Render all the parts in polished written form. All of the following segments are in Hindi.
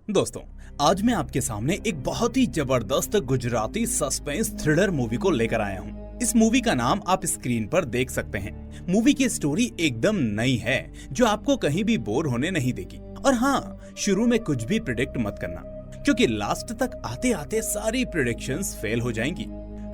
दोस्तों, आज मैं आपके सामने एक बहुत ही जबरदस्त गुजराती सस्पेंस थ्रिलर मूवी को लेकर आया हूँ। इस मूवी का नाम आप स्क्रीन पर देख सकते हैं। मूवी की स्टोरी एकदम नई है जो आपको कहीं भी बोर होने नहीं देगी। और हाँ, शुरू में कुछ भी प्रिडिक्ट मत करना क्योंकि लास्ट तक आते आते सारी प्रिडिक्शंस फेल हो जाएंगी।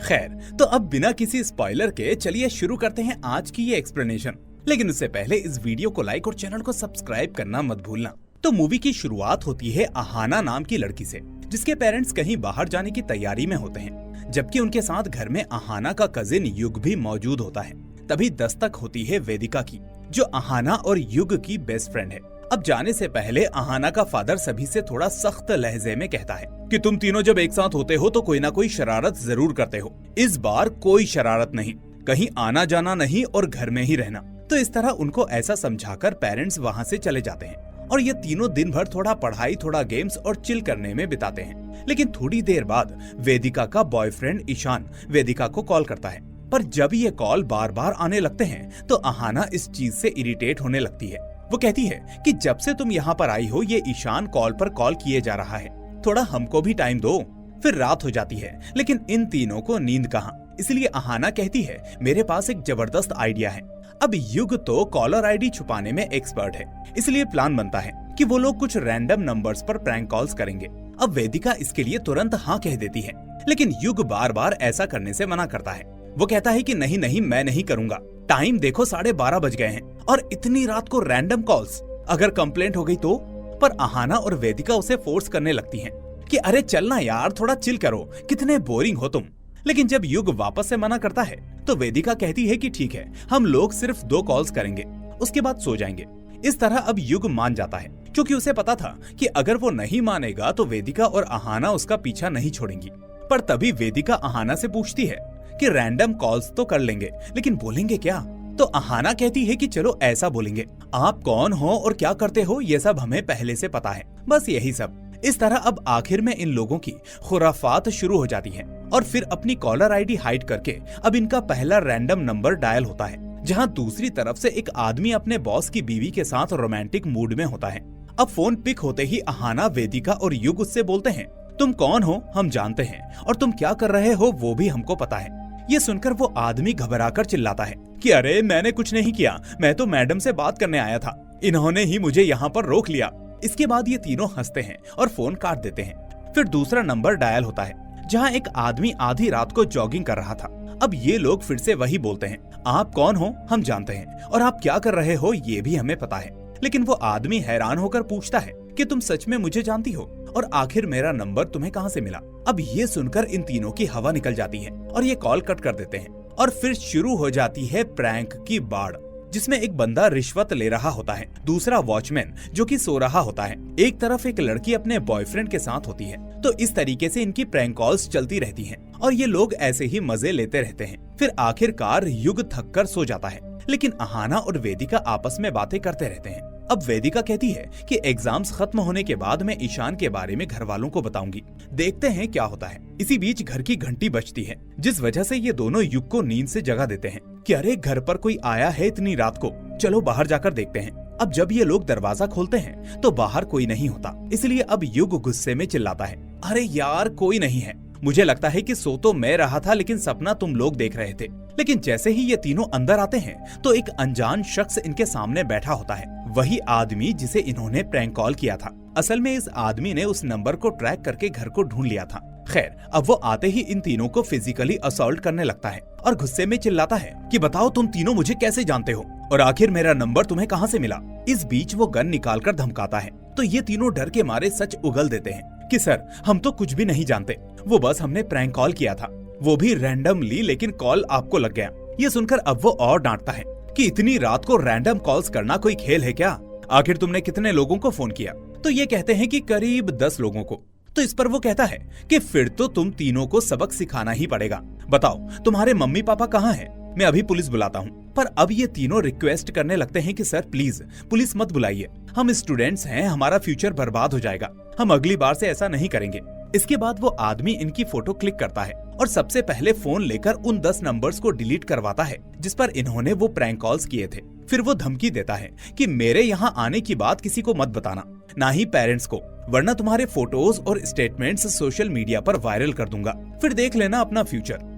खैर, तो अब बिना किसी स्पॉइलर के चलिए शुरू करते हैं आज की ये एक्सप्लेनेशन। लेकिन उससे पहले इस वीडियो को लाइक और चैनल को सब्सक्राइब करना मत भूलना। तो मूवी की शुरुआत होती है अहाना नाम की लड़की से, जिसके पेरेंट्स कहीं बाहर जाने की तैयारी में होते हैं, जबकि उनके साथ घर में अहाना का कजिन युग भी मौजूद होता है। तभी दस्तक होती है वेदिका की, जो अहाना और युग की बेस्ट फ्रेंड है। अब जाने से पहले अहाना का फादर सभी से थोड़ा सख्त लहजे में कहता है कि तुम तीनों जब एक साथ होते हो तो कोई ना कोई शरारत जरूर करते हो। इस बार कोई शरारत नहीं, कहीं आना जाना नहीं और घर में ही रहना। तो इस तरह उनको ऐसा समझाकर पेरेंट्स वहाँ से चले जाते हैं और ये तीनों दिन भर थोड़ा पढ़ाई, थोड़ा गेम्स और चिल करने में बिताते हैं। लेकिन थोड़ी देर बाद वेदिका का बॉयफ्रेंड ईशान वेदिका को कॉल करता है, पर जब ये कॉल बार बार आने लगते हैं तो अहाना इस चीज से इरिटेट होने लगती है। वो कहती है कि जब से तुम यहाँ पर आई हो ये ईशान कॉल पर कॉल किए जा रहा है, थोड़ा हमको भी टाइम दो। फिर रात हो जाती है, लेकिन इन तीनों को नींद कहाँ। इसलिए अहाना कहती है, मेरे पास एक जबरदस्त आइडिया है। अब युग तो कॉलर आईडी छुपाने में एक्सपर्ट है, इसलिए प्लान बनता है कि वो लोग कुछ रैंडम नंबर्स पर प्रैंक कॉल्स करेंगे। अब वेदिका इसके लिए तुरंत हाँ कह देती है, लेकिन युग बार बार ऐसा करने से मना करता है। वो कहता है कि नहीं नहीं, मैं नहीं करूंगा। टाइम देखो, 12:30 बज गए हैं और इतनी रात को रैंडम कॉल्स, अगर कंप्लेंट हो गई तो। पर अहाना और वेदिका उसे फोर्स करने लगती हैं कि अरे चलना यार, थोड़ा चिल करो, कितने बोरिंग हो तुम। लेकिन जब युग वापस से मना करता है तो वेदिका कहती है कि ठीक है, हम लोग सिर्फ 2 कॉल्स करेंगे, उसके बाद सो जाएंगे। इस तरह अब युग मान जाता है, क्योंकि उसे पता था कि अगर वो नहीं मानेगा तो वेदिका और अहाना उसका पीछा नहीं छोड़ेंगी। पर तभी वेदिका अहाना से पूछती है कि रैंडम कॉल्स तो कर लेंगे, लेकिन बोलेंगे क्या? तो अहाना कहती है कि चलो ऐसा बोलेंगे, आप कौन हो और क्या करते हो ये सब हमें पहले से पता है, बस यही सब। इस तरह अब आखिर में इन लोगों की खुराफात शुरू हो जाती है और फिर अपनी कॉलर आईडी हाइड करके अब इनका पहला रैंडम नंबर डायल होता है, जहां दूसरी तरफ से एक आदमी अपने बॉस की बीवी के साथ रोमांटिक मूड में होता है। अब फोन पिक होते ही अहाना, वेदिका और युग उससे बोलते हैं, तुम कौन हो हम जानते हैं और तुम क्या कर रहे हो वो भी हमको पता है। ये सुनकर वो आदमी घबराकर चिल्लाता है कि अरे मैंने कुछ नहीं किया, मैं तो मैडम से बात करने आया था, इन्होंने ही मुझे यहाँ पर रोक लिया। इसके बाद ये तीनों हंसते हैं और फोन काट देते हैं। फिर दूसरा नंबर डायल होता है, जहाँ एक आदमी आधी रात को जॉगिंग कर रहा था। अब ये लोग फिर से वही बोलते हैं, आप कौन हो हम जानते हैं और आप क्या कर रहे हो ये भी हमें पता है। लेकिन वो आदमी हैरान होकर पूछता है कि तुम सच में मुझे जानती हो और आखिर मेरा नंबर तुम्हें कहाँ से मिला? अब ये सुनकर इन तीनों की हवा निकल जाती है और ये कॉल कट कर देते हैं और फिर शुरू हो जाती है प्रैंक की बाढ़, जिसमें एक बंदा रिश्वत ले रहा होता है, दूसरा वॉचमैन जो कि सो रहा होता है, एक तरफ एक लड़की अपने बॉयफ्रेंड के साथ होती है। तो इस तरीके से इनकी प्रैंक कॉल्स चलती रहती हैं और ये लोग ऐसे ही मजे लेते रहते हैं। फिर आखिरकार युग थक कर सो जाता है, लेकिन अहाना और वेदिका आपस में बातें करते रहते हैं। अब वेदिका कहती है कि एग्जाम्स खत्म होने के बाद मैं ईशान के बारे में घर वालों को बताऊंगी, देखते हैं क्या होता है। इसी बीच घर की घंटी बजती है, जिस वजह से ये दोनों युग को नींद से जगा देते हैं कि अरे घर पर कोई आया है इतनी रात को, चलो बाहर जाकर देखते हैं। अब जब ये लोग दरवाजा खोलते हैं तो बाहर कोई नहीं होता, इसलिए अब युग गुस्से में चिल्लाता है, अरे यार कोई नहीं है, मुझे लगता है कि सो तो मैं रहा था लेकिन सपना तुम लोग देख रहे थे। लेकिन जैसे ही ये तीनों अंदर आते हैं तो एक अनजान शख्स इनके सामने बैठा होता है, वही आदमी जिसे इन्होंने प्रैंक कॉल किया था। असल में इस आदमी ने उस नंबर को ट्रैक करके घर को ढूंढ लिया था। खैर, अब वो आते ही इन तीनों को फिजिकली असॉल्ट करने लगता है और गुस्से में चिल्लाता है कि बताओ तुम तीनों मुझे कैसे जानते हो और आखिर मेरा नंबर तुम्हें कहाँ से मिला? इस बीच वो गन निकालकर धमकाता है, तो ये तीनों डर के मारे सच उगल देते हैं कि सर हम तो कुछ भी नहीं जानते, वो बस हमने प्रैंक कॉल किया था, वो भी रैंडमली, लेकिन कॉल आपको लग गया। ये सुनकर अब वो और डांटता है कि इतनी रात को रैंडम कॉल्स करना कोई खेल है क्या? आखिर तुमने कितने लोगों को फोन किया? तो ये कहते हैं कि करीब 10 लोगों को। तो इस पर वो कहता है कि फिर तो तुम तीनों को सबक सिखाना ही पड़ेगा, बताओ तुम्हारे मम्मी पापा कहाँ हैं? मैं अभी पुलिस बुलाता हूँ। पर अब ये तीनों रिक्वेस्ट करने लगते हैं कि सर प्लीज पुलिस मत बुलाइए, हम स्टूडेंट्स हैं, हमारा फ्यूचर बर्बाद हो जाएगा, हम अगली बार से ऐसा नहीं करेंगे। इसके बाद वो आदमी इनकी फोटो क्लिक करता है और सबसे पहले फोन लेकर उन 10 नंबर्स को डिलीट करवाता है जिस पर इन्होंने वो प्रैंक कॉल्स किए थे। फिर वो धमकी देता है कि मेरे यहाँ आने की बात किसी को मत बताना, ना ही पेरेंट्स को, वरना तुम्हारे फोटोज और स्टेटमेंट्स सोशल मीडिया पर वायरल कर दूंगा, फिर देख लेना अपना फ्यूचर।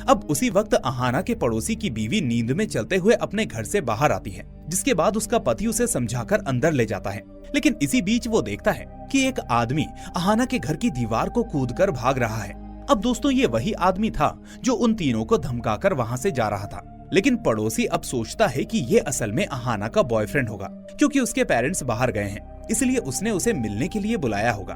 अब उसी वक्त अहाना के पड़ोसी की बीवी नींद में चलते हुए अपने घर से बाहर आती है, जिसके बाद उसका पति उसे समझाकर अंदर ले जाता है। लेकिन इसी बीच वो देखता है कि एक आदमी अहाना के घर की दीवार को कूदकर भाग रहा है। अब दोस्तों, ये वही आदमी था जो उन तीनों को धमकाकर वहाँ से जा रहा था। लेकिन पड़ोसी अब सोचता है कि ये असल में अहाना का बॉयफ्रेंड होगा, क्योंकि उसके पेरेंट्स बाहर गए हैं, इसलिए उसने उसे मिलने के लिए बुलाया होगा।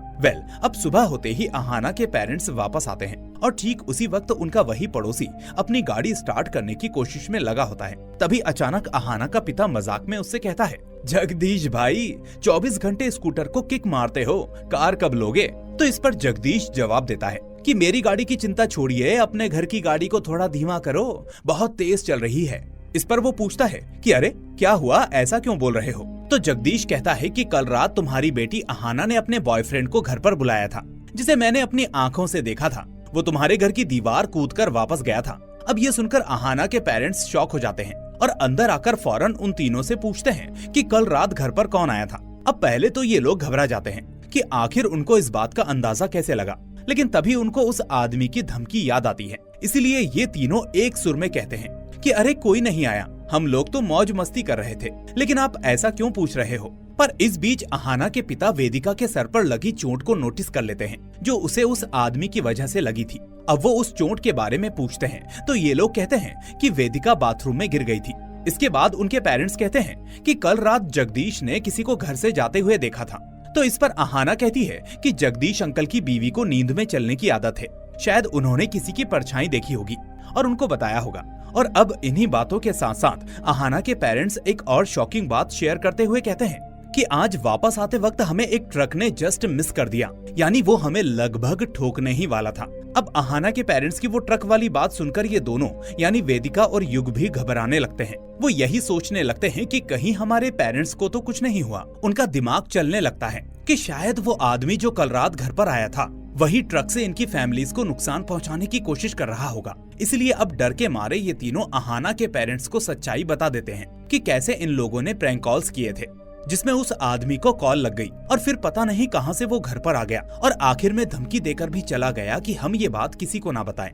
अब सुबह होते ही अहाना के पेरेंट्स वापस आते हैं और ठीक उसी वक्त उनका वही पड़ोसी अपनी गाड़ी स्टार्ट करने की कोशिश में लगा होता है। तभी अचानक अहाना का पिता मजाक में उससे कहता है, जगदीश भाई 24 घंटे स्कूटर को किक मारते हो, कार कब लोगे? तो इस पर जगदीश जवाब देता है कि मेरी गाड़ी की चिंता छोड़िए, अपने घर की गाड़ी को थोड़ा धीमा करो, बहुत तेज चल रही है। इस पर वो पूछता है कि अरे क्या हुआ, ऐसा क्यों बोल रहे हो? तो जगदीश कहता है कि कल रात तुम्हारी बेटी अहाना ने अपने बॉयफ्रेंड को घर पर बुलाया था, जिसे मैंने अपनी आंखों से देखा था। वो तुम्हारे घर की दीवार कूदकर वापस गया था। अब ये सुनकर अहाना के पेरेंट्स शॉक हो जाते हैं और अंदर आकर फौरन उन तीनों से पूछते हैं कि कल रात घर पर कौन आया था। अब पहले तो ये लोग घबरा जाते हैं कि आखिर उनको इस बात का अंदाजा कैसे लगा, लेकिन तभी उनको उस आदमी की धमकी याद आती है। इसलिए ये तीनों एक सुर में कहते हैं कि अरे कोई नहीं आया, हम लोग तो मौज मस्ती कर रहे थे, लेकिन आप ऐसा क्यों पूछ रहे हो? पर इस बीच अहाना के पिता वेदिका के सर पर लगी चोट को नोटिस कर लेते हैं, जो उसे उस आदमी की वजह से लगी थी। अब वो उस चोट के बारे में पूछते हैं तो ये लोग कहते हैं कि वेदिका बाथरूम में गिर गई थी। इसके बाद उनके पेरेंट्स कहते हैं कि कल रात जगदीश ने किसी को घर से जाते हुए देखा था। तो इस पर अहाना कहती है कि जगदीश अंकल की बीवी को नींद में चलने की आदत है, शायद उन्होंने किसी की परछाई देखी होगी और उनको बताया होगा। और अब इन्हीं बातों के साथ साथ अहाना के पेरेंट्स एक और शॉकिंग बात शेयर करते हुए कहते हैं कि आज वापस आते वक्त हमें एक ट्रक ने जस्ट मिस कर दिया, यानी वो हमें लगभग ठोकने ही वाला था। अब अहाना के पेरेंट्स की वो ट्रक वाली बात सुनकर ये दोनों यानी वेदिका और युग भी घबराने लगते हैं। वो यही सोचने लगते हैं कि कहीं हमारे पेरेंट्स को तो कुछ नहीं हुआ। उनका दिमाग चलने लगता है कि शायद वो आदमी जो कल रात घर पर आया था वही ट्रक से इनकी फैमिलीज को नुकसान पहुंचाने की कोशिश कर रहा होगा। इसलिए अब डर के मारे ये तीनों अहाना के पेरेंट्स को सच्चाई बता देते हैं कि कैसे इन लोगों ने प्रैंक कॉल्स किए थे, जिसमें उस आदमी को कॉल लग गई और फिर पता नहीं कहां से वो घर पर आ गया और आखिर में धमकी देकर भी चला गया कि हम ये बात किसी को ना बताएं।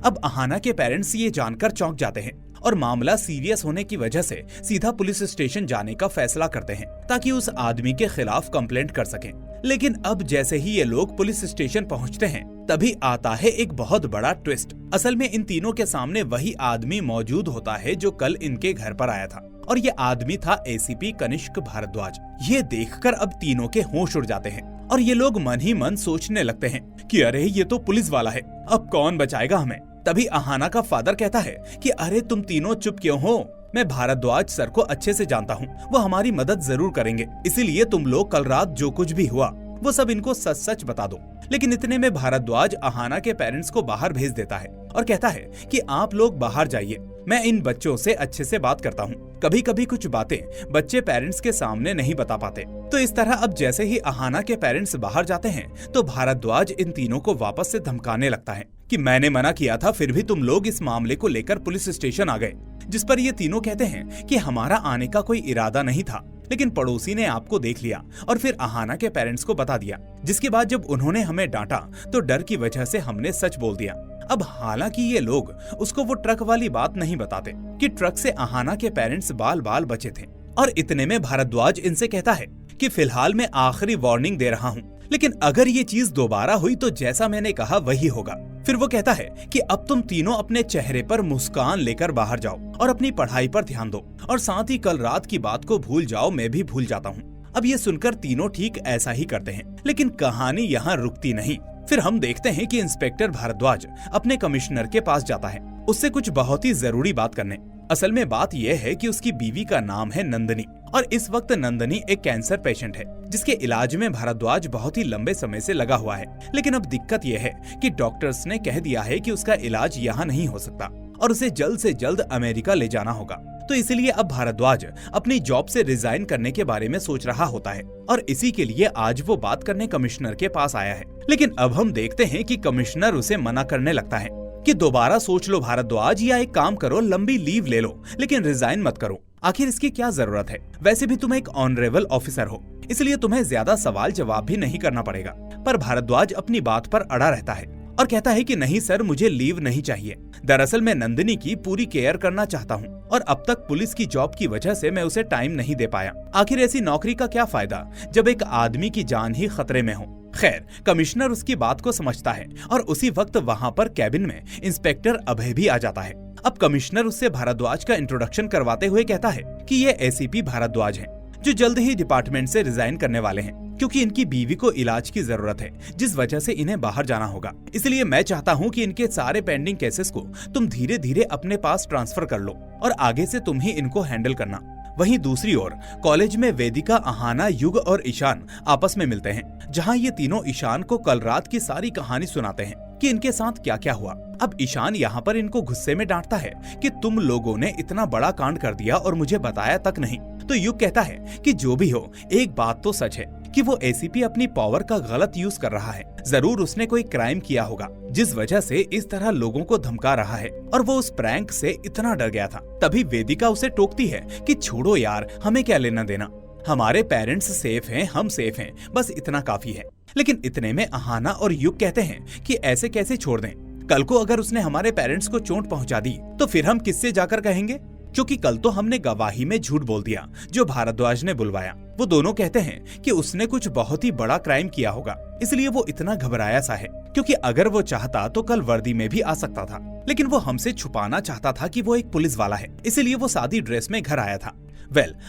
अब अहाना के पेरेंट्स ये जानकर चौंक जाते हैं और मामला सीरियस होने की वजह से सीधा पुलिस स्टेशन जाने का फैसला करते हैं ताकि उस आदमी के खिलाफ कंप्लेंट कर सकें। लेकिन अब जैसे ही ये लोग पुलिस स्टेशन पहुंचते हैं तभी आता है एक बहुत बड़ा ट्विस्ट। असल में इन तीनों के सामने वही आदमी मौजूद होता है जो कल इनके घर पर आया था और ये आदमी था एसीपी कनिष्क भारद्वाज। ये देखकर अब तीनों के होश उड़ जाते हैं और ये लोग मन ही मन सोचने लगते हैं कि अरे ये तो पुलिस वाला है, अब कौन बचाएगा हमें। तभी अहाना का फादर कहता है कि अरे तुम तीनों चुप क्यों हो, मैं भारद्वाज सर को अच्छे से जानता हूँ, वो हमारी मदद जरूर करेंगे, इसीलिए तुम लोग कल रात जो कुछ भी हुआ वो सब इनको सच सच बता दो। लेकिन इतने में भारद्वाज अहाना के पेरेंट्स को बाहर भेज देता है और कहता है कि आप लोग बाहर जाइए, मैं इन बच्चों से अच्छे से बात करता हूँ। कभी कभी कुछ बातें बच्चे पेरेंट्स के सामने नहीं बता पाते। तो इस तरह अब जैसे ही अहाना के पेरेंट्स बाहर जाते हैं तो भारद्वाज इन तीनों को वापस से धमकाने लगता है कि मैंने मना किया था, फिर भी तुम लोग इस मामले को लेकर पुलिस स्टेशन आ गए। जिस पर ये तीनों कहते हैं कि हमारा आने का कोई इरादा नहीं था, लेकिन पड़ोसी ने आपको देख लिया और फिर अहाना के पेरेंट्स को बता दिया, जिसके बाद जब उन्होंने हमें डांटा तो डर की वजह से हमने सच बोल दिया। अब हालांकि ये लोग उसको वो ट्रक वाली बात नहीं बताते कि ट्रक से अहाना के पेरेंट्स बाल बाल बचे थे। और इतने में भारद्वाज इनसे कहता है कि फिलहाल मैं आखिरी वार्निंग दे रहा हूँ, लेकिन अगर ये चीज दोबारा हुई तो जैसा मैंने कहा वही होगा। फिर वो कहता है कि अब तुम तीनों अपने चेहरे पर मुस्कान लेकर बाहर जाओ और अपनी पढ़ाई पर ध्यान दो और साथ ही कल रात की बात को भूल जाओ, मैं भी भूल जाता हूँ। अब ये सुनकर तीनों ठीक ऐसा ही करते हैं, लेकिन कहानी यहाँ रुकती नहीं। फिर हम देखते हैं कि इंस्पेक्टर भारद्वाज अपने कमिश्नर के पास जाता है उससे कुछ बहुत ही जरूरी बात करने। असल में बात यह है कि उसकी बीवी का नाम है नंदनी और इस वक्त नंदनी एक कैंसर पेशेंट है जिसके इलाज में भारद्वाज बहुत ही लंबे समय से लगा हुआ है। लेकिन अब दिक्कत यह है कि डॉक्टर्स ने कह दिया है कि उसका इलाज यहाँ नहीं हो सकता और उसे जल्द से जल्द अमेरिका ले जाना होगा। तो इसलिए अब भारद्वाज अपनी जॉब से रिजाइन करने के बारे में सोच रहा होता है और इसी के लिए आज वो बात करने कमिश्नर के पास आया है। लेकिन अब हम देखते हैं कि कमिश्नर उसे मना करने लगता है कि दोबारा सोच लो भारद्वाज, या एक काम करो लंबी लीव ले लो लेकिन रिजाइन मत करो। आखिर इसकी क्या जरूरत है? वैसे भी तुम एक ऑनरेबल ऑफिसर हो, इसलिए तुम्हें ज्यादा सवाल जवाब भी नहीं करना पड़ेगा। पर भारद्वाज अपनी बात पर अड़ा रहता है और कहता है कि नहीं सर, मुझे लीव नहीं चाहिए। दरअसल मैं नंदिनी की पूरी केयर करना चाहता हूँ और अब तक पुलिस की जॉब की वजह से मैं उसे टाइम नहीं दे पाया। आखिर ऐसी नौकरी का क्या फायदा जब एक आदमी की जान ही खतरे में हो। खैर, कमिश्नर उसकी बात को समझता है और उसी वक्त वहाँ पर कैबिन में इंस्पेक्टर अभय भी आ जाता है। अब कमिश्नर उससे भारद्वाज का इंट्रोडक्शन करवाते हुए कहता है कि ये एसीपी भारद्वाज हैं, जो जल्द ही डिपार्टमेंट से रिजाइन करने वाले हैं क्योंकि इनकी बीवी को इलाज की जरूरत है, जिस वजह से इन्हें बाहर जाना होगा। इसलिए मैं चाहता हूँ कि इनके सारे पेंडिंग केसेस को तुम धीरे धीरे अपने पास ट्रांसफर कर लो और आगे से तुम ही इनको हैंडल करना। वहीं दूसरी ओर कॉलेज में वेदिका, अहाना, युग और ईशान आपस में मिलते हैं, जहां ये तीनों ईशान को कल रात की सारी कहानी सुनाते हैं कि इनके साथ क्या क्या हुआ। अब ईशान यहाँ पर इनको गुस्से में डांटता है कि तुम लोगों ने इतना बड़ा कांड कर दिया और मुझे बताया तक नहीं। तो युग कहता है कि जो भी हो, एक बात तो सच है कि वो एसीपी अपनी पावर का गलत यूज कर रहा है। जरूर उसने कोई क्राइम किया होगा जिस वजह से इस तरह लोगों को धमका रहा है और वो उस प्रैंक से इतना डर गया था। तभी वेदिका उसे टोकती है कि छोड़ो यार, हमें क्या लेना देना, हमारे पेरेंट्स सेफ हैं, हम सेफ हैं, बस इतना काफी है। लेकिन इतने में अहाना और युग कहते हैं कि ऐसे कैसे छोड़ दें, कल को अगर उसने हमारे पेरेंट्स को चोट पहुंचा दी तो फिर हम किससे जाकर कहेंगे, क्योंकि कल तो हमने गवाही में झूठ बोल दिया जो भारद्वाज ने बुलवाया। वो दोनों कहते हैं कि उसने कुछ बहुत ही बड़ा क्राइम किया होगा, इसलिए वो इतना घबराया सा है, क्योंकि अगर वो चाहता तो कल वर्दी में भी आ सकता था, लेकिन वो हमसे छुपाना चाहता था कि वो एक पुलिस वाला है, इसलिए वो सादी ड्रेस में घर आया था।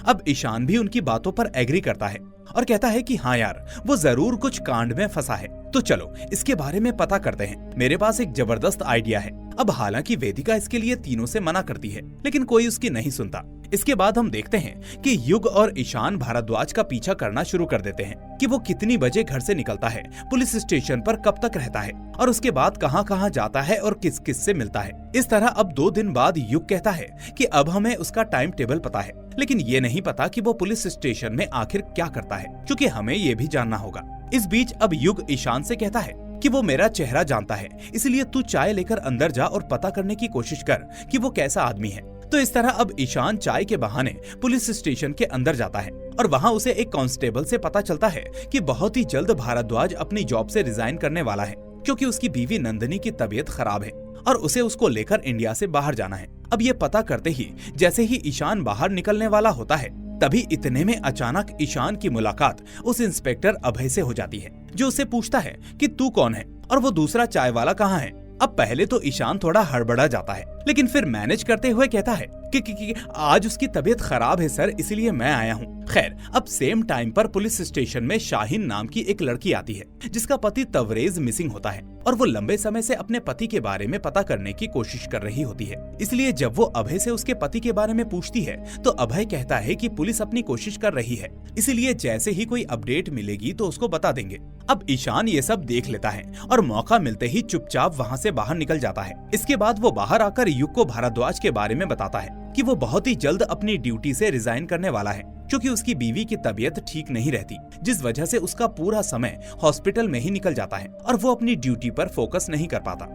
अब ईशान भी उनकी बातों पर एग्री करता है और कहता है कि हाँ यार, वो जरूर कुछ कांड में फंसा है, तो चलो इसके बारे में पता करते हैं। मेरे पास एक जबरदस्त आइडिया है। अब हालांकि वेदिका इसके लिए तीनों से मना करती है, लेकिन कोई उसकी नहीं सुनता। इसके बाद हम देखते हैं कि युग और ईशान भारद्वाज का पीछा करना शुरू कर देते हैं कि वो कितनी बजे घर से निकलता है, पुलिस स्टेशन पर कब तक रहता है और उसके बाद कहां कहां जाता है और किस किस से मिलता है। इस तरह अब 2 दिन बाद युग कहता है कि अब हमें उसका टाइम टेबल पता है, लेकिन ये नहीं पता कि वो पुलिस स्टेशन में आखिर क्या करता है, क्योंकि हमें ये भी जानना होगा। इस बीच अब युग ईशान से कहता है कि वो मेरा चेहरा जानता है, इसलिए तू चाय लेकर अंदर जा और पता करने की कोशिश कर कि वो कैसा आदमी है। तो इस तरह अब ईशान चाय के बहाने पुलिस स्टेशन के अंदर जाता है और वहाँ उसे एक कांस्टेबल से पता चलता है कि बहुत ही जल्द भारद्वाज अपनी जॉब से रिजाइन करने वाला है, क्योंकि उसकी बीवी नंदिनी की तबीयत खराब है और उसे उसको लेकर इंडिया से बाहर जाना है। अब ये पता करते ही जैसे ही ईशान बाहर निकलने वाला होता है, तभी इतने में अचानक ईशान की मुलाकात उस इंस्पेक्टर अभय से हो जाती है, जो उससे पूछता है कि तू कौन है और वो दूसरा चाय वाला कहाँ है। अब पहले तो ईशान थोड़ा हड़बड़ा जाता है, लेकिन फिर मैनेज करते हुए कहता है कि आज उसकी तबीयत खराब है सर, इसलिए मैं आया हूँ। खैर, अब सेम टाइम पर पुलिस स्टेशन में शाहीन नाम की एक लड़की आती है, जिसका पति तवरेज मिसिंग होता है और वो लंबे समय से अपने पति के बारे में पता करने की कोशिश कर रही होती है। इसलिए जब वो अभय से उसके पति के बारे में पूछती है तो अभय कहता है कि पुलिस अपनी कोशिश कर रही है, इसलिए जैसे ही कोई अपडेट मिलेगी तो उसको बता देंगे। अब ईशान ये सब देख लेता है और मौका मिलते ही चुपचाप वहाँ से बाहर निकल जाता है। इसके बाद वो बाहर आकर युग को भारद्वाज के बारे में बताता है कि वो बहुत ही जल्द अपनी ड्यूटी से रिजाइन करने वाला है, क्योंकि उसकी बीवी की तबीयत ठीक नहीं रहती, जिस वजह से उसका पूरा समय हॉस्पिटल में ही निकल जाता है और वो अपनी ड्यूटी पर फोकस नहीं कर पाता।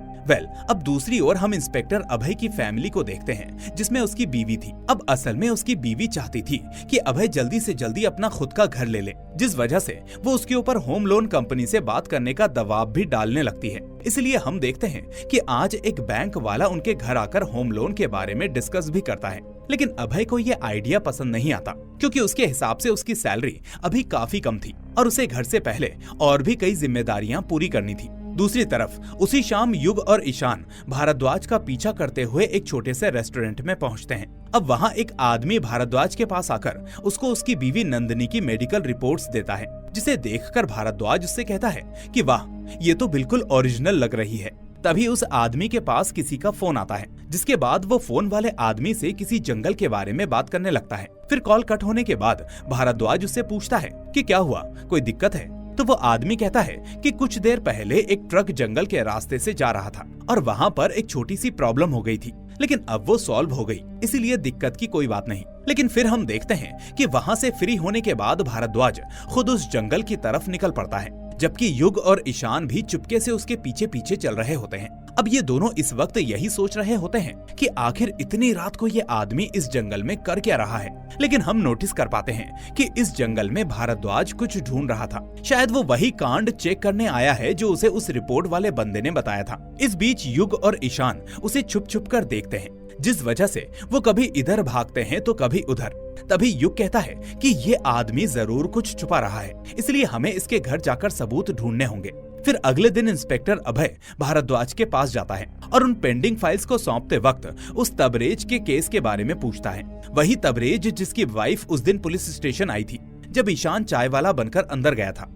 अब दूसरी ओर हम इंस्पेक्टर अभय की फैमिली को देखते हैं, जिसमें उसकी बीवी थी। अब असल में उसकी बीवी चाहती थी कि अभय जल्दी से जल्दी अपना खुद का घर ले ले, जिस वजह से वो उसके ऊपर होम लोन कंपनी से बात करने का दबाव भी डालने लगती है। इसलिए हम देखते हैं कि आज एक बैंक वाला उनके घर आकर होम लोन के बारे में डिस्कस भी करता है, लेकिन अभय को ये आइडिया पसंद नहीं आता, क्योंकि उसके हिसाब से उसकी सैलरी अभी काफी कम थी और उसे घर से पहले और भी कई जिम्मेदारियां पूरी करनी थी। दूसरी तरफ उसी शाम युग और ईशान भारद्वाज का पीछा करते हुए एक छोटे से रेस्टोरेंट में पहुंचते हैं। अब वहां एक आदमी भारद्वाज के पास आकर उसको उसकी बीवी नंदिनी की मेडिकल रिपोर्ट्स देता है, जिसे देखकर भारद्वाज उससे कहता है कि वाह, ये तो बिल्कुल ओरिजिनल लग रही है। तभी उस आदमी के पास किसी का फोन आता है, जिसके बाद वो फोन वाले आदमी से किसी जंगल के बारे में बात करने लगता है। फिर कॉल कट होने के बाद भारद्वाज उससे पूछता है कि क्या हुआ, कोई दिक्कत है? तो वो आदमी कहता है कि कुछ देर पहले एक ट्रक जंगल के रास्ते से जा रहा था और वहाँ पर एक छोटी सी प्रॉब्लम हो गई थी, लेकिन अब वो सॉल्व हो गई, इसीलिए दिक्कत की कोई बात नहीं। लेकिन फिर हम देखते हैं कि वहाँ से फ्री होने के बाद भारद्वाज खुद उस जंगल की तरफ निकल पड़ता है, जबकि युग और ईशान भी चुपके से उसके पीछे पीछे चल रहे होते हैं। अब ये दोनों इस वक्त यही सोच रहे होते हैं कि आखिर इतनी रात को ये आदमी इस जंगल में कर क्या रहा है। लेकिन हम नोटिस कर पाते हैं कि इस जंगल में भारद्वाज कुछ ढूंढ रहा था। शायद वो वही कांड चेक करने आया है जो उसे उस रिपोर्ट वाले बंदे ने बताया था। इस बीच युग और ईशान उसे छुप छुप कर देखते हैं, जिस वजह से वो कभी इधर भागते हैं तो कभी उधर। तभी युग कहता है कि ये आदमी जरूर कुछ छुपा रहा है, इसलिए हमें इसके घर जाकर सबूत ढूंढने होंगे। फिर अगले दिन इंस्पेक्टर अभय भारद्वाज के पास जाता है और उन पेंडिंग फाइल्स को सौंपते वक्त उस तबरेज के केस के बारे में पूछता है। वही तबरेज जिसकी वाइफ उस दिन पुलिस स्टेशन आई थी जब ईशान चाय वाला बनकर अंदर गया था।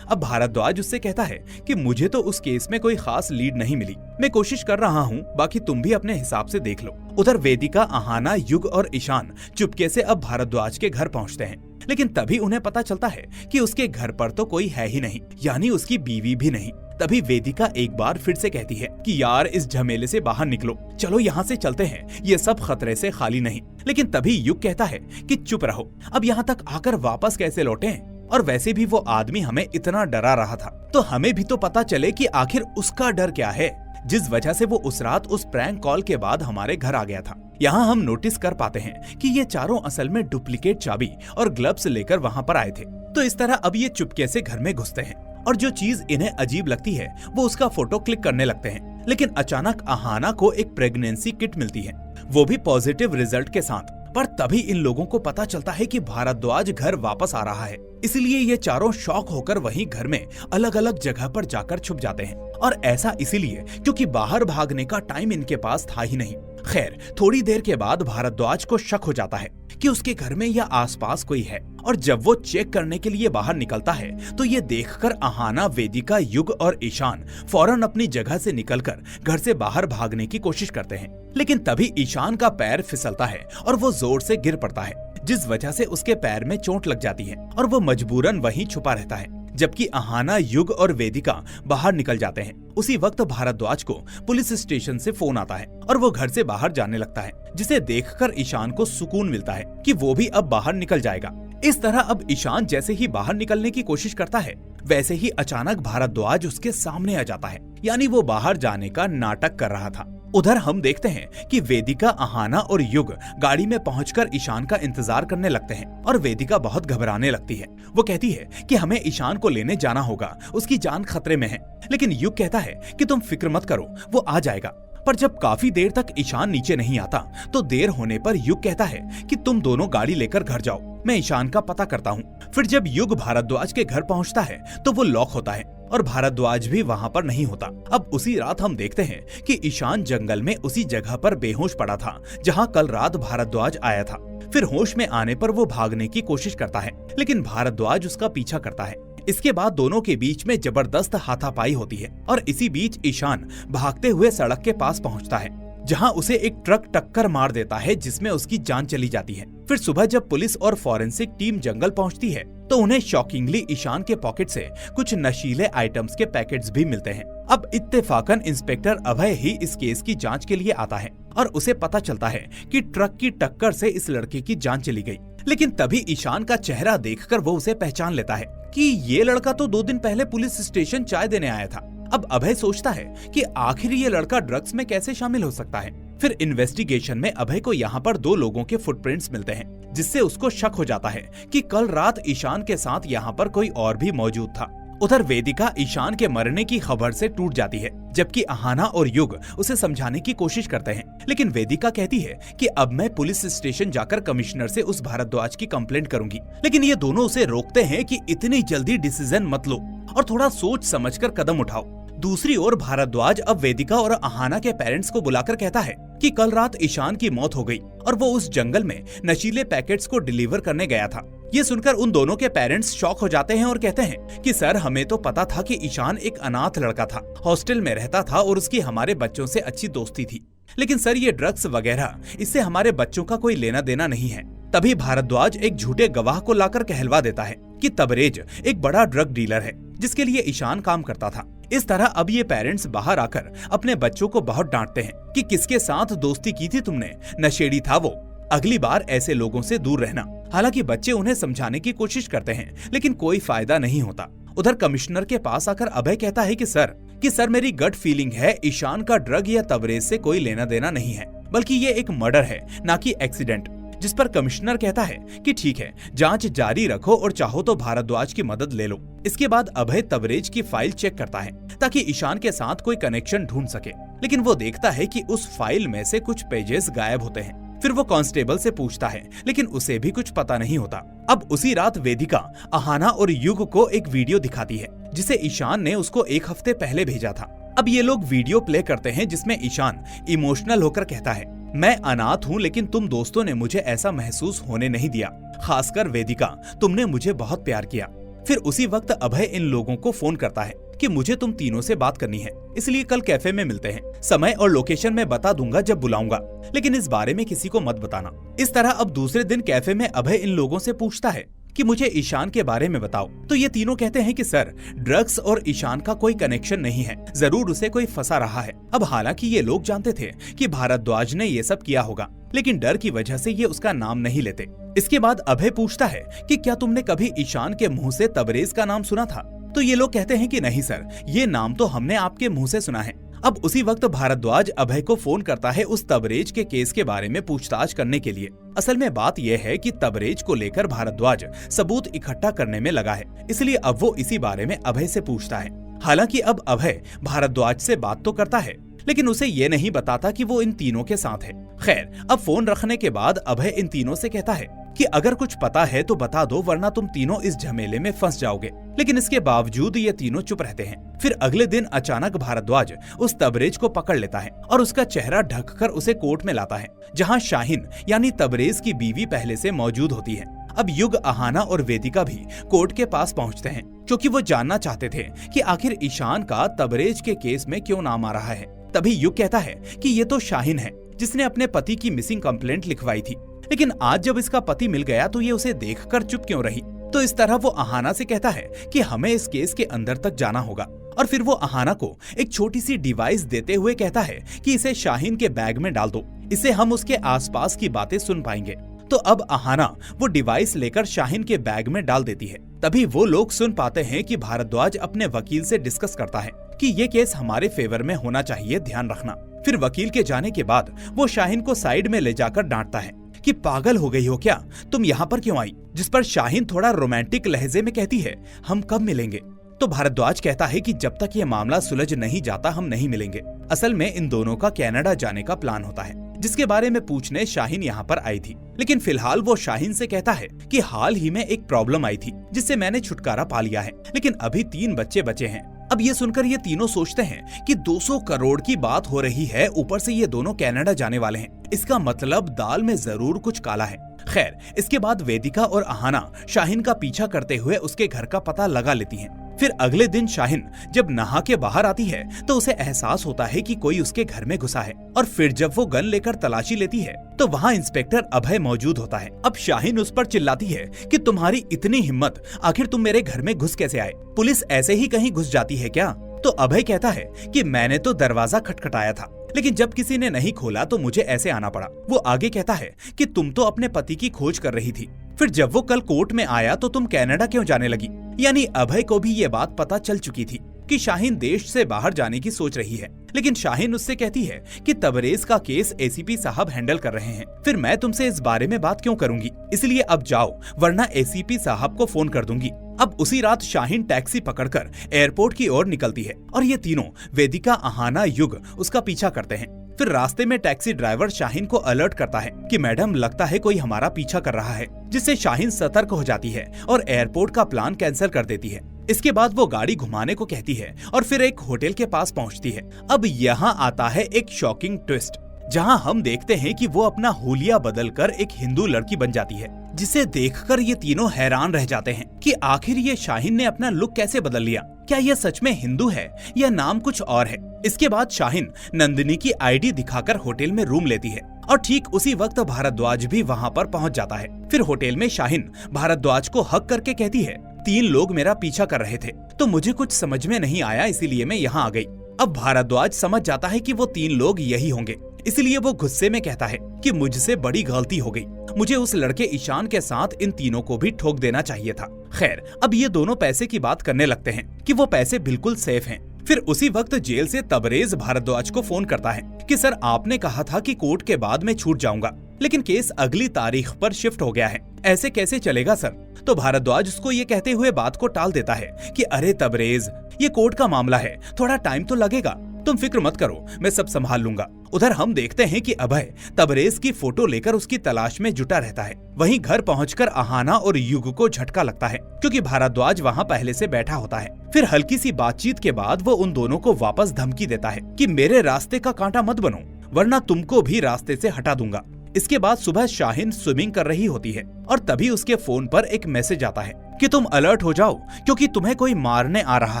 अब भारद्वाज उससे कहता है कि मुझे तो उस केस में कोई खास लीड नहीं मिली, मैं कोशिश कर रहा हूँ, बाकी तुम भी अपने हिसाब से देख लो। उधर वेदिका, आहाना, युग और ईशान चुपके से अब भारद्वाज के घर पहुँचते हैं। लेकिन तभी उन्हें पता चलता है कि उसके घर पर तो कोई है ही नहीं, यानी उसकी बीवी भी नहीं। तभी वेदिका एक बार फिर से कहती है कि यार इस झमेले से बाहर निकलो, चलो यहाँ से चलते हैं, ये सब खतरे से खाली नहीं। लेकिन तभी युग कहता है कि चुप रहो, अब यहाँ तक आकर वापस कैसे लौटे? और वैसे भी वो आदमी हमें इतना डरा रहा था, तो हमें भी तो पता चले कि आखिर उसका डर क्या है, जिस वजह से वो उस रात उस प्रैंक कॉल के बाद हमारे घर आ गया था। यहाँ हम नोटिस कर पाते हैं कि ये चारों असल में डुप्लीकेट चाबी और ग्लव्स लेकर वहाँ पर आए थे। तो इस तरह अब ये चुपके से घर में घुसते हैं और जो चीज इन्हें अजीब लगती है वो उसका फोटो क्लिक करने लगते हैं। लेकिन अचानक आहाना को एक प्रेगनेंसी किट मिलती है, वो भी पॉजिटिव रिजल्ट के साथ। पर तभी इन लोगों को पता चलता है कि भारद्वाज घर वापस आ रहा है, इसलिए ये चारों शॉक होकर वहीं घर में अलग अलग जगह पर जाकर छुप जाते हैं। और ऐसा इसीलिए क्योंकि बाहर भागने का टाइम इनके पास था ही नहीं। खैर, थोड़ी देर के बाद भारद्वाज को शक हो जाता है कि उसके घर में या आसपास कोई है, और जब वो चेक करने के लिए बाहर निकलता है तो ये देखकर आहाना, वेदिका, युग और ईशान फौरन अपनी जगह से निकलकर घर से बाहर भागने की कोशिश करते हैं। लेकिन तभी ईशान का पैर फिसलता है और वो जोर से गिर पड़ता है, जिस वजह से उसके पैर में चोट लग जाती है और वो मजबूरन वहीं छुपा रहता है। जबकि आहाना, युग और वेदिका बाहर निकल जाते हैं। उसी वक्त भारद्वाज को पुलिस स्टेशन से फोन आता है और वो घर से बाहर जाने लगता है, जिसे देखकर ईशान को सुकून मिलता है कि वो भी अब बाहर निकल जाएगा। इस तरह अब ईशान जैसे ही बाहर निकलने की कोशिश करता है, वैसे ही अचानक भारद्वाज उसके सामने आ जाता है, यानी वो बाहर जाने का नाटक कर रहा था। उधर हम देखते हैं कि वेदिका, आहाना और युग गाड़ी में पहुंचकर ईशान का इंतजार करने लगते हैं और वेदिका बहुत घबराने लगती है। वो कहती है कि हमें ईशान को लेने जाना होगा, उसकी जान खतरे में है। लेकिन युग कहता है कि तुम फिक्र मत करो, वो आ जाएगा। पर जब काफी देर तक ईशान नीचे नहीं आता तो देर होने पर युग कहता है कि तुम दोनों गाड़ी लेकर घर जाओ, मैं ईशान का पता करता हूँ। फिर जब युग भारद्वाज के घर पहुँचता है तो वो लॉक होता है और भारद्वाज भी वहाँ पर नहीं होता। अब उसी रात हम देखते हैं कि ईशान जंगल में उसी जगह पर बेहोश पड़ा था जहाँ कल रात भारद्वाज आया था। फिर होश में आने पर वो भागने की कोशिश करता है, लेकिन भारद्वाज उसका पीछा करता है। इसके बाद दोनों के बीच में जबरदस्त हाथापाई होती है और इसी बीच ईशान भागते हुए सड़क के पास पहुंचता है, जहां उसे एक ट्रक टक्कर मार देता है, जिसमें उसकी जान चली जाती है। फिर सुबह जब पुलिस और फॉरेंसिक टीम जंगल पहुंचती है तो उन्हें शॉकिंगली ईशान के पॉकेट से कुछ नशीले आइटम्स के पैकेट्स भी मिलते हैं। अब इत्तेफाकन इंस्पेक्टर अभय ही इस केस की जांच के लिए आता है और उसे पता चलता है कि ट्रक की टक्कर से इस लड़के की जान चली गई। लेकिन तभी ईशान का चेहरा देखकर वो उसे पहचान लेता है कि ये लड़का तो 2 दिन पहले पुलिस स्टेशन चाय देने आया था। अब अभय सोचता है कि आखिर ये लड़का ड्रग्स में कैसे शामिल हो सकता है। फिर इन्वेस्टिगेशन में अभय को यहाँ पर 2 लोगों के फुटप्रिंट्स मिलते हैं, जिससे उसको शक हो जाता है कि कल रात ईशान के साथ यहाँ पर कोई और भी मौजूद था। उधर वेदिका ईशान के मरने की खबर से टूट जाती है, जबकि आहाना और युग उसे समझाने की कोशिश करते हैं। लेकिन वेदिका कहती है कि अब मैं पुलिस स्टेशन जाकर कमिश्नर से उस भारद्वाज की कंप्लेंट करूंगी। लेकिन ये दोनों उसे रोकते हैं कि इतनी जल्दी डिसीजन मत लो और थोड़ा सोच समझकर कदम उठाओ। दूसरी ओर भारद्वाज अब वेदिका और आहाना के पेरेंट्स को बुलाकर कहता है कि कल रात ईशान की मौत हो गई और वो उस जंगल में नशीले पैकेट्स को डिलीवर करने गया था। ये सुनकर उन दोनों के पेरेंट्स शॉक हो जाते हैं और कहते हैं कि सर, हमें तो पता था कि ईशान एक अनाथ लड़का था, हॉस्टल में रहता था और उसकी हमारे बच्चों से अच्छी दोस्ती थी। लेकिन सर, ये ड्रग्स वगैरह, इससे हमारे बच्चों का कोई लेना देना नहीं है। तभी भारद्वाज एक झूठे गवाह को लाकर कहलवा देता है कि तबरेज एक बड़ा ड्रग डीलर है जिसके लिए ईशान काम करता था। इस तरह अब ये पेरेंट्स बाहर आकर अपने बच्चों को बहुत डांटते हैं कि किसके साथ दोस्ती की थी तुमने, नशेड़ी था वो, अगली बार ऐसे लोगों से दूर रहना। हालांकि बच्चे उन्हें समझाने की कोशिश करते हैं, लेकिन कोई फायदा नहीं होता। उधर कमिश्नर के पास आकर अभय कहता है कि सर, कि सर मेरी गट फीलिंग है ईशान का ड्रग या तबरेज से कोई लेना देना नहीं है, बल्कि ये एक मर्डर है ना कि एक्सीडेंट। जिस पर कमिश्नर कहता है कि ठीक है, जांच जारी रखो और चाहो तो भारद्वाज की मदद ले लो। इसके बाद अभय तबरेज की फाइल चेक करता है ताकि ईशान के साथ कोई कनेक्शन ढूंढ सके, लेकिन वो देखता है कि उस फाइल में से कुछ पेजेस गायब होते हैं। फिर वो कांस्टेबल से पूछता है, लेकिन उसे भी कुछ पता नहीं होता। अब उसी रात वेदिका अहाना और युग को एक वीडियो दिखाती है जिसे ईशान ने उसको एक हफ्ते पहले भेजा था। अब ये लोग वीडियो प्ले करते हैं जिसमें ईशान इमोशनल होकर कहता है, मैं अनाथ हूँ लेकिन तुम दोस्तों ने मुझे ऐसा महसूस होने नहीं दिया, खासकर वेदिका, तुमने मुझे बहुत प्यार किया। फिर उसी वक्त अभय इन लोगों को फोन करता है कि मुझे तुम तीनों से बात करनी है, इसलिए कल कैफे में मिलते हैं। समय और लोकेशन मैं बता दूंगा जब बुलाऊंगा, लेकिन इस बारे में किसी को मत बताना। इस तरह अब दूसरे दिन कैफे में अभय इन लोगों से पूछता है कि मुझे ईशान के बारे में बताओ। तो ये तीनों कहते हैं कि सर, ड्रग्स और ईशान का कोई कनेक्शन नहीं है, जरूर उसे कोई फंसा रहा है। अब हालांकि ये लोग जानते थे कि भारद्वाज ने ये सब किया होगा, लेकिन डर की वजह से ये उसका नाम नहीं लेते। इसके बाद अभय पूछता है कि क्या तुमने कभी ईशान के मुंह से तबरेज का नाम सुना था? तो ये लोग कहते हैं कि नहीं सर, ये नाम तो हमने आपके मुंह से सुना है। अब उसी वक्त भारद्वाज अभय को फोन करता है उस तबरेज के केस के बारे में पूछताछ करने के लिए। असल में बात यह है कि तबरेज को लेकर भारद्वाज सबूत इकट्ठा करने में लगा है, इसलिए अब वो इसी बारे में अभय से पूछता है। हालांकि अब अभय भारद्वाज से बात तो करता है, लेकिन उसे ये नहीं बताता कि वो इन तीनों के साथ है। खैर, अब फोन रखने के बाद अभय इन तीनों से कहता है कि अगर कुछ पता है तो बता दो, वरना तुम तीनों इस झमेले में फंस जाओगे। लेकिन इसके बावजूद ये तीनों चुप रहते हैं। फिर अगले दिन अचानक भारद्वाज उस तबरेज को पकड़ लेता है और उसका चेहरा ढककर उसे कोर्ट में लाता है, जहां शाहीन यानी तबरेज की बीवी पहले से मौजूद होती है। अब युग, अहाना और वेदिका भी कोर्ट के पास पहुंचते हैं, क्योंकि वो जानना चाहते थे कि आखिर ईशान का तबरेज के केस में क्यों नाम आ रहा है। तभी युग कहता है कि ये तो शाहीन है जिसने अपने पति की मिसिंग कंप्लेंट लिखवाई थी, लेकिन आज जब इसका पति मिल गया तो ये उसे देखकर चुप क्यों रही। तो इस तरह वो अहाना से कहता है कि हमें इस केस के अंदर तक जाना होगा, और फिर वो अहाना को एक छोटी सी डिवाइस देते हुए कहता है कि इसे शाहीन के बैग में डाल दो, इससे हम उसके आसपास की बातें सुन पाएंगे। तो अब अहाना वो डिवाइस लेकर शाहीन के बैग में डाल देती है। तभी वो लोग सुन पाते हैं कि भारद्वाज अपने वकील से डिस्कस करता है कि ये केस हमारे फेवर में होना चाहिए, ध्यान रखना। फिर वकील के जाने के बाद वो शाहीन को साइड में ले जाकर डांटता है कि पागल हो गई हो क्या, तुम यहाँ पर क्यों आई? जिस पर शाहीन थोड़ा रोमांटिक लहजे में कहती है, हम कब मिलेंगे? तो भारद्वाज कहता है कि जब तक ये मामला सुलझ नहीं जाता हम नहीं मिलेंगे। असल में इन दोनों का कनाडा जाने का प्लान होता है, जिसके बारे में पूछने शाहीन यहाँ पर आई थी। लेकिन फिलहाल वो शाहीन से कहता है कि हाल ही में एक प्रॉब्लम आई थी जिससे मैंने छुटकारा पा लिया है, लेकिन अभी 3 बच्चे बचे हैं। अब ये सुनकर ये तीनों सोचते हैं कि 200 करोड़ की बात हो रही है, ऊपर से ये दोनों कनाडा जाने वाले हैं, इसका मतलब दाल में जरूर कुछ काला है। खैर, इसके बाद वेदिका और अहाना शाहीन का पीछा करते हुए उसके घर का पता लगा लेती हैं। फिर अगले दिन शाहीन जब नहा के बाहर आती है तो उसे एहसास होता है कि कोई उसके घर में घुसा है, और फिर जब वो गन लेकर तलाशी लेती है तो वहाँ इंस्पेक्टर अभय मौजूद होता है। अब शाहीन उस पर चिल्लाती है कि तुम्हारी इतनी हिम्मत, आखिर तुम मेरे घर में घुस कैसे आए? पुलिस ऐसे ही कहीं घुस जाती है क्या? तो अभय कहता है कि मैंने तो दरवाजा खटखटाया था, लेकिन जब किसी ने नहीं खोला तो मुझे ऐसे आना पड़ा। वो आगे कहता है कि तुम तो अपने पति की खोज कर रही थी, फिर जब वो कल कोर्ट में आया तो तुम कनाडा क्यों जाने लगी? यानी अभय को भी ये बात पता चल चुकी थी कि शाहीन देश से बाहर जाने की सोच रही है, लेकिन शाहीन उससे कहती है कि तबरेज का केस एसीपी साहब हैंडल कर रहे हैं, फिर मैं तुमसे इस बारे में बात क्यों करूंगी, इसलिए अब जाओ वरना एसीपी साहब को फोन कर दूंगी। अब उसी रात शाहीन टैक्सी पकड़कर एयरपोर्ट की ओर निकलती है और ये तीनों वेदिका, अहाना, युग उसका पीछा करते हैं। फिर रास्ते में टैक्सी ड्राइवर शाहीन को अलर्ट करता है कि मैडम, लगता है कोई हमारा पीछा कर रहा है, जिससे शाहीन सतर्क हो जाती है और एयरपोर्ट का प्लान कैंसिल कर देती है। इसके बाद वो गाड़ी घुमाने को कहती है और फिर एक होटल के पास पहुंचती है। अब यहाँ आता है एक शॉकिंग ट्विस्ट, जहां हम देखते हैं कि वो अपना हुलिया बदलकर एक हिंदू लड़की बन जाती है, जिसे देखकर ये तीनों हैरान रह जाते हैं कि आखिर ये शाहीन ने अपना लुक कैसे बदल लिया, क्या ये सच में हिंदू है या नाम कुछ और है। इसके बाद शाहीन नंदिनी की आईडी दिखाकर होटल में रूम लेती है और ठीक उसी वक्त भारद्वाज भी वहाँ पर पहुँच जाता है। फिर होटल में शाहीन भारद्वाज को हक करके कहती है, 3 लोग मेरा पीछा कर रहे थे तो मुझे कुछ समझ में नहीं आया, इसीलिए मैं यहाँ आ गई। अब भारद्वाज समझ जाता है कि वो 3 लोग यही होंगे, इसलिए वो गुस्से में कहता है कि मुझसे बड़ी गलती हो गई, मुझे उस लड़के ईशान के साथ इन तीनों को भी ठोक देना चाहिए था। खैर, अब ये दोनों पैसे की बात करने लगते हैं कि वो पैसे बिल्कुल सेफ हैं, फिर उसी वक्त जेल से तबरेज भारद्वाज को फोन करता है कि सर आपने कहा था कि कोर्ट के बाद मैं छूट जाऊंगा, लेकिन केस अगली तारीख पर शिफ्ट हो गया है, ऐसे कैसे चलेगा सर। तो भारद्वाज उसको ये कहते हुए बात को टाल देता है कि अरे तबरेज, ये कोर्ट का मामला है, थोड़ा टाइम तो लगेगा, तुम फिक्र मत करो, मैं सब संभाल लूंगा। उधर हम देखते हैं कि अभय तबरेज की फोटो लेकर उसकी तलाश में जुटा रहता है। वहीं घर पहुंचकर अहाना और युग को झटका लगता है क्योंकि भारद्वाज वहां पहले से बैठा होता है। फिर हल्की सी बातचीत के बाद वो उन दोनों को वापस धमकी देता है कि मेरे रास्ते का कांटा मत बनो, वरना तुमको भी रास्ते से हटा दूंगा। इसके बाद सुबह शाहीन स्विमिंग कर रही होती है और तभी उसके फोन पर एक मैसेज आता है कि तुम अलर्ट हो जाओ क्योंकि तुम्हें कोई मारने आ रहा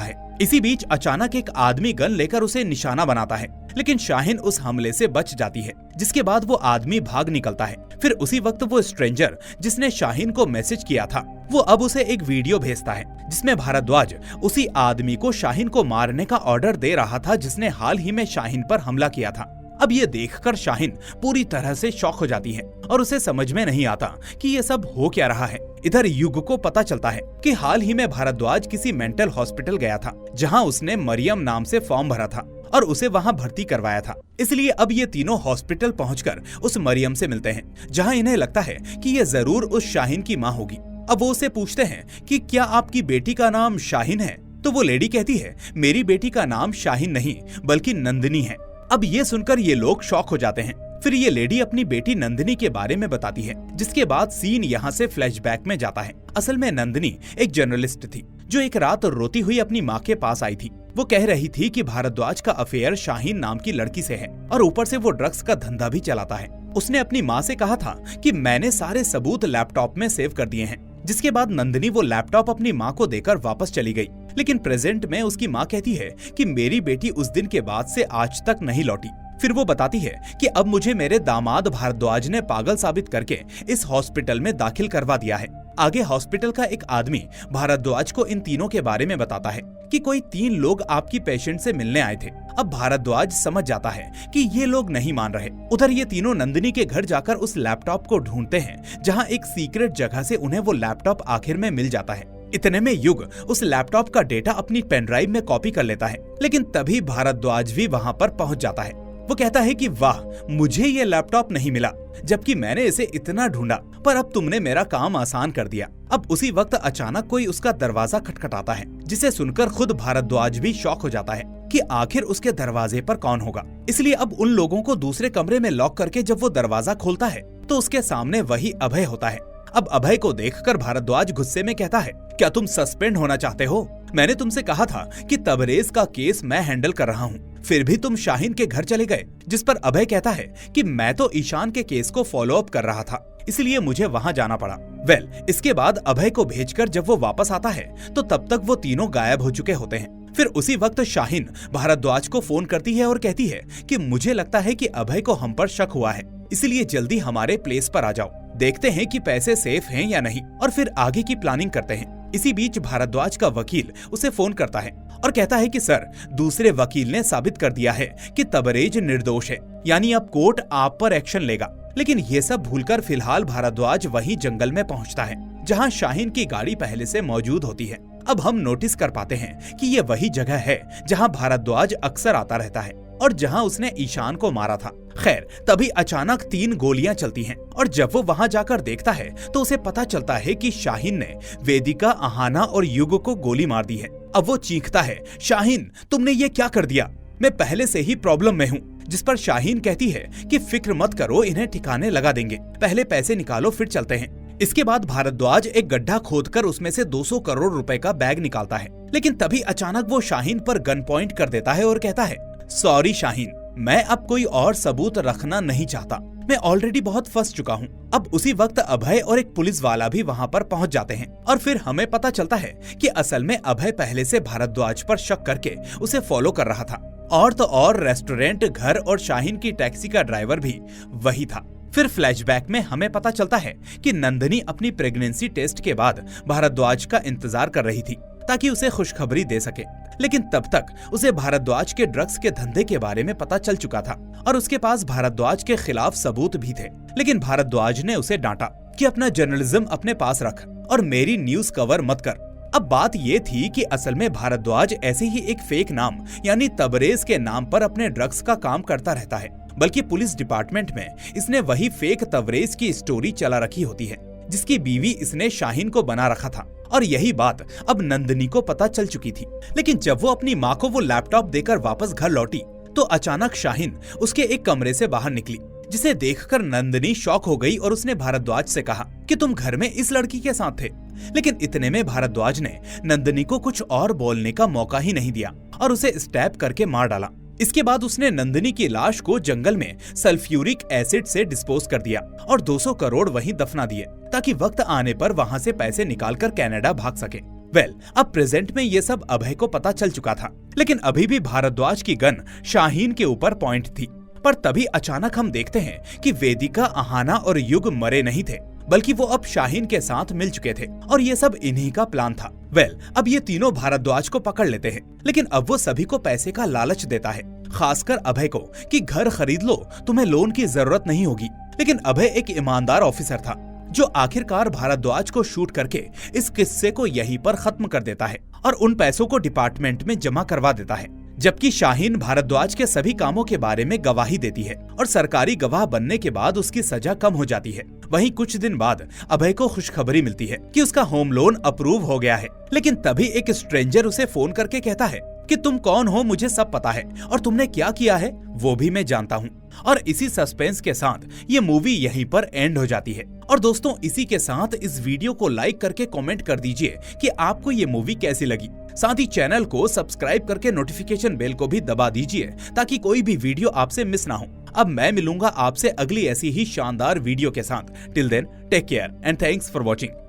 है। इसी बीच अचानक एक आदमी गन लेकर उसे निशाना बनाता है, लेकिन शाहीन उस हमले से बच जाती है, जिसके बाद वो आदमी भाग निकलता है। फिर उसी वक्त वो स्ट्रेंजर जिसने शाहीन को मैसेज किया था, वो अब उसे एक वीडियो भेजता है जिसमें भारद्वाज उसी आदमी को शाहीन को मारने का ऑर्डर दे रहा था जिसने हाल ही में शाहीन पर हमला किया था। अब ये देखकर शाहीन पूरी तरह से शॉक हो जाती है और उसे समझ में नहीं आता कि ये सब हो क्या रहा है। इधर युग को पता चलता है कि हाल ही में भारद्वाज किसी मेंटल हॉस्पिटल गया था, जहां उसने मरियम नाम से फॉर्म भरा था और उसे वहां भर्ती करवाया था। इसलिए अब ये तीनों हॉस्पिटल पहुंचकर उस मरियम से मिलते हैं, जहां इन्हें लगता है कि ये जरूर उस शाहीन की माँ होगी। अब वो उसे पूछते हैं कि क्या आपकी बेटी का नाम शाहीन है? तो वो लेडी कहती है मेरी बेटी का नाम शाहीन नहीं बल्कि नंदिनी है। अब ये सुनकर ये लोग शॉक हो जाते हैं। फिर ये लेडी अपनी बेटी नंदिनी के बारे में बताती है, जिसके बाद सीन यहाँ से फ्लैशबैक में जाता है। असल में नंदिनी एक जर्नलिस्ट थी जो एक रात रोती हुई अपनी माँ के पास आई थी। वो कह रही थी कि भारद्वाज का अफेयर शाहीन नाम की लड़की से है और ऊपर से वो ड्रग्स का धंधा भी चलाता है। उसने अपनी माँ से कहा था कि मैंने सारे सबूत लैपटॉप में सेव कर दिए हैं। जिसके बाद नंदिनी वो लैपटॉप अपनी माँ को देकर वापस चली गई, लेकिन प्रेजेंट में उसकी माँ कहती है कि मेरी बेटी उस दिन के बाद से आज तक नहीं लौटी। फिर वो बताती है कि अब मुझे मेरे दामाद भारद्वाज ने पागल साबित करके इस हॉस्पिटल में दाखिल करवा दिया है। आगे हॉस्पिटल का एक आदमी भारद्वाज को इन तीनों के बारे में बताता है कि कोई 3 लोग आपकी पेशेंट से मिलने आए थे। अब भारद्वाज समझ जाता है कि ये लोग नहीं मान रहे। उधर ये तीनों नंदिनी के घर जाकर उस लैपटॉप को ढूंढते हैं, जहां एक सीक्रेट जगह से उन्हें वो लैपटॉप आखिर में मिल जाता है। इतने में युग उस लैपटॉप का डेटा अपनी पेन ड्राइव में कॉपी कर लेता है, लेकिन तभी भारद्वाज भी वहां पर पहुंच जाता है। वो कहता है कि वाह, मुझे ये लैपटॉप नहीं मिला, जबकि मैंने इसे इतना ढूंढा, पर अब तुमने मेरा काम आसान कर दिया। अब उसी वक्त अचानक कोई उसका दरवाजा खटखटाता है, जिसे सुनकर खुद भारद्वाज भी शॉक हो जाता है कि आखिर उसके दरवाजे पर कौन होगा। इसलिए अब उन लोगों को दूसरे कमरे में लॉक करके जब वो दरवाजा खोलता है तो उसके सामने वही अभय होता है। अब अभय को देखकर भारद्वाज गुस्से में कहता है, क्या तुम सस्पेंड होना चाहते हो? मैंने तुमसे कहा था कि तबरेज का केस मैं हैंडल कर रहा हूँ, फिर भी तुम शाहीन के घर चले गए। जिस पर अभय कहता है कि मैं तो ईशान के केस को फॉलो अप कर रहा था, इसलिए मुझे वहां जाना पड़ा। इसके बाद अभय को भेजकर जब वो वापस आता है तो तब तक वो तीनों गायब हो चुके होते हैं। फिर उसी वक्त शाहीन भारद्वाज को फोन करती है और कहती है कि मुझे लगता है कि अभय को हम पर शक हुआ है, इसलिए जल्दी हमारे प्लेस पर आ जाओ, देखते हैं कि पैसे सेफ हैं या नहीं और फिर आगे की प्लानिंग करते हैं। इसी बीच भारद्वाज का वकील उसे फोन करता है और कहता है कि सर, दूसरे वकील ने साबित कर दिया है कि तबरेज निर्दोष है, यानी अब कोर्ट आप पर एक्शन लेगा। लेकिन ये सब भूलकर फिलहाल भारद्वाज वही जंगल में पहुंचता है जहां शाहीन की गाड़ी पहले से मौजूद होती है। अब हम नोटिस कर पाते हैं कि ये वही जगह है जहां भारद्वाज अक्सर आता रहता है और जहां उसने ईशान को मारा था। खैर, तभी अचानक 3 गोलियां चलती हैं और जब वो वहां जाकर देखता है तो उसे पता चलता है कि शाहीन ने वेदिका, अहाना और युग को गोली मार दी है। अब वो चीखता है, शाहीन, तुमने ये क्या कर दिया? मैं पहले से ही प्रॉब्लम में हूँ। जिस पर शाहीन कहती है कि फिक्र मत करो, इन्हें ठिकाने लगा देंगे, पहले पैसे निकालो फिर चलते हैं। इसके बाद भारद्वाज एक गड्ढा खोदकर उसमें से 200 करोड़ रुपए का बैग निकालता है, लेकिन तभी अचानक वो शाहीन पर गन पॉइंट कर देता है और कहता है, सॉरी शाहीन, मैं अब कोई और सबूत रखना नहीं चाहता, मैं ऑलरेडी बहुत फंस चुका हूँ। अब उसी वक्त अभय और एक पुलिस वाला भी वहाँ पर पहुँच जाते हैं और फिर हमें पता चलता है कि असल में अभय पहले से भारद्वाज पर शक करके उसे फॉलो कर रहा था, और तो और रेस्टोरेंट, घर और शाहीन की टैक्सी का ड्राइवर भी वही था। फिर फ्लैशबैक में हमें पता चलता है कि नंदिनी अपनी प्रेगनेंसी टेस्ट के बाद भारद्वाज का इंतजार कर रही थी ताकि उसे खुशखबरी दे सके, लेकिन तब तक उसे भारद्वाज के ड्रग्स के धंधे के बारे में पता चल चुका था और उसके पास भारद्वाज के खिलाफ सबूत भी थे। लेकिन भारद्वाज ने उसे डांटा कि अपना जर्नलिज्म अपने पास रख और मेरी न्यूज कवर मत कर। अब बात ये थी कि असल में भारद्वाज ऐसे ही एक फेक नाम यानी तबरेज के नाम पर अपने ड्रग्स का काम करता रहता है, बल्कि पुलिस डिपार्टमेंट में इसने वही फेक तबरेज की स्टोरी चला रखी होती है जिसकी बीवी इसने शाहीन को बना रखा था। और यही बात अब नंदिनी को पता चल चुकी थी। लेकिन जब वो अपनी माँ को वो लैपटॉप देकर वापस घर लौटी तो अचानक शाहीन उसके एक कमरे से बाहर निकली, जिसे देखकर नंदिनी शॉक हो गई और उसने भारद्वाज से कहा कि तुम घर में इस लड़की के साथ थे। लेकिन इतने में भारद्वाज ने नंदिनी को कुछ और बोलने का मौका ही नहीं दिया और उसे स्टैब करके मार डाला। इसके बाद उसने नंदिनी की लाश को जंगल में सल्फ्यूरिक एसिड से डिस्पोज कर दिया और 200 करोड़ वहीं दफना दिए ताकि वक्त आने पर वहां से पैसे निकालकर कनाडा भाग सके। अब प्रेजेंट में ये सब अभय को पता चल चुका था, लेकिन अभी भी भारद्वाज की गन शाहीन के ऊपर पॉइंट थी। पर तभी अचानक हम देखते हैं कि वेदिका, अहाना और युग मरे नहीं थे, बल्कि वो अब शाहीन के साथ मिल चुके थे और ये सब इन्हीं का प्लान था। अब ये तीनों भारद्वाज को पकड़ लेते हैं, लेकिन अब वो सभी को पैसे का लालच देता है, खासकर अभय को कि घर खरीद लो, तुम्हें लोन की जरूरत नहीं होगी। लेकिन अभय एक ईमानदार ऑफिसर था जो आखिरकार भारद्वाज को शूट करके इस किस्से को यहीं पर खत्म कर देता है और उन पैसों को डिपार्टमेंट में जमा करवा देता है। जबकि शाहीन भारद्वाज के सभी कामों के बारे में गवाही देती है और सरकारी गवाह बनने के बाद उसकी सजा कम हो जाती है। वहीं कुछ दिन बाद अभय को खुशखबरी मिलती है कि उसका होम लोन अप्रूव हो गया है। लेकिन तभी एक स्ट्रेंजर उसे फोन करके कहता है कि तुम कौन हो मुझे सब पता है और तुमने क्या किया है वो भी मैं जानता हूँ। और इसी सस्पेंस के साथ ये मूवी यहीं पर एंड हो जाती है। और दोस्तों, इसी के साथ इस वीडियो को लाइक करके कमेंट कर दीजिए कि आपको ये मूवी कैसी लगी। साथ ही चैनल को सब्सक्राइब करके नोटिफिकेशन बेल को भी दबा दीजिए ताकि कोई भी वीडियो आपसे मिस ना हो। अब मैं मिलूंगा आपसे अगली ऐसी ही शानदार वीडियो के साथ। Till then take care and thanks for watching.